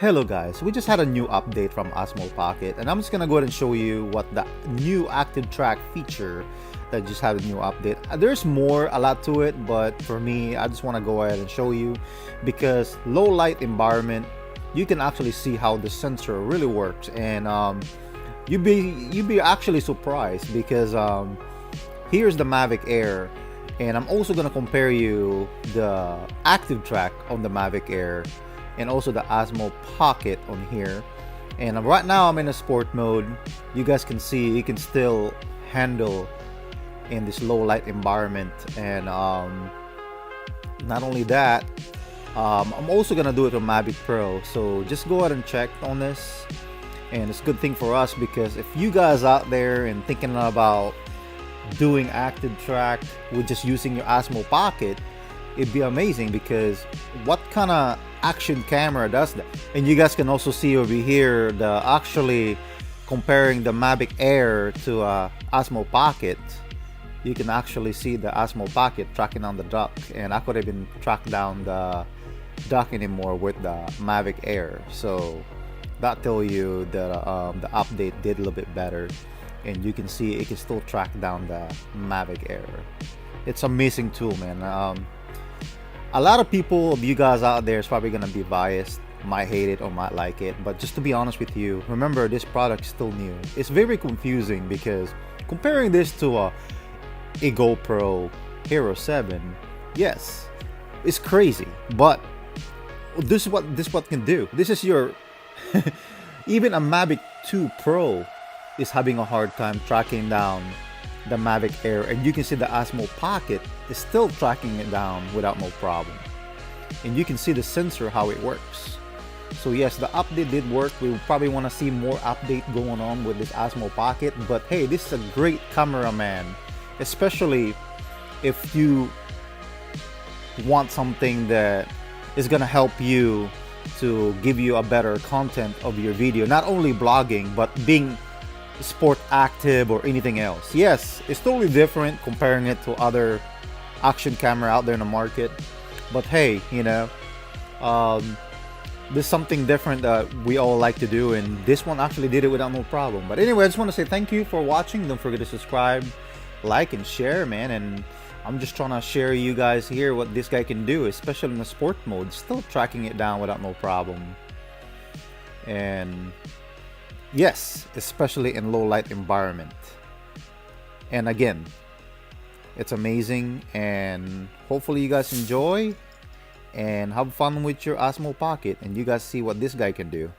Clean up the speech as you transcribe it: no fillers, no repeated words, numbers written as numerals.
Hello guys, we just had a new update from Osmo Pocket, and I'm just gonna go ahead and show you what the new active track feature that just had a new update. There's a lot to it, but for me, I just want to go ahead and show you because low light environment, you can actually see how the sensor really works, and you'd be actually surprised because here's the Mavic Air, and I'm also gonna compare you the active track on the Mavic Air and also the Osmo Pocket on here. And right now I'm in a sport mode. You guys can see you can still handle in this low light environment, and not only that, I'm also gonna do it on Mavic Pro, so just go ahead and check on this. And it's a good thing for us because if you guys out there and thinking about doing active track with just using your Osmo Pocket, it'd be amazing because what kind of action camera does that? And you guys can also see over here the actually comparing the Mavic Air to Osmo Pocket. You can actually see the Osmo Pocket tracking down the duck, and I could even track down the duck anymore with the Mavic Air. So that tell you that the update did a little bit better, and you can see it can still track down the Mavic Air. It's an amazing tool, man. A lot of people of you guys out there is probably gonna be biased, might hate it or might like it, but just to be honest with you, remember this product is still new. It's very confusing because comparing this to a GoPro Hero 7, yes, it's crazy, but this is what can do. This is your even a Mavic 2 Pro is having a hard time tracking down the Mavic Air, and you can see the Osmo Pocket is still tracking it down without no problem. And you can see the sensor how it works. So yes, the update did work. We probably want to see more update going on with this Osmo Pocket, but hey, this is a great cameraman, especially if you want something that is gonna help you to give you a better content of your video, not only blogging but being sport active or anything else. Yes, it's totally different comparing it to other action camera out there in the market, but hey, you know, there's something different that we all like to do, and this one actually did it without no problem. But anyway, I just want to say thank you for watching. Don't forget to subscribe, like, and share, man. And I'm just trying to share you guys here what this guy can do, especially in the sport mode, still tracking it down without no problem. And yes, especially in low light environment. And again, it's amazing, and hopefully you guys enjoy and have fun with your Osmo Pocket, and you guys see what this guy can do.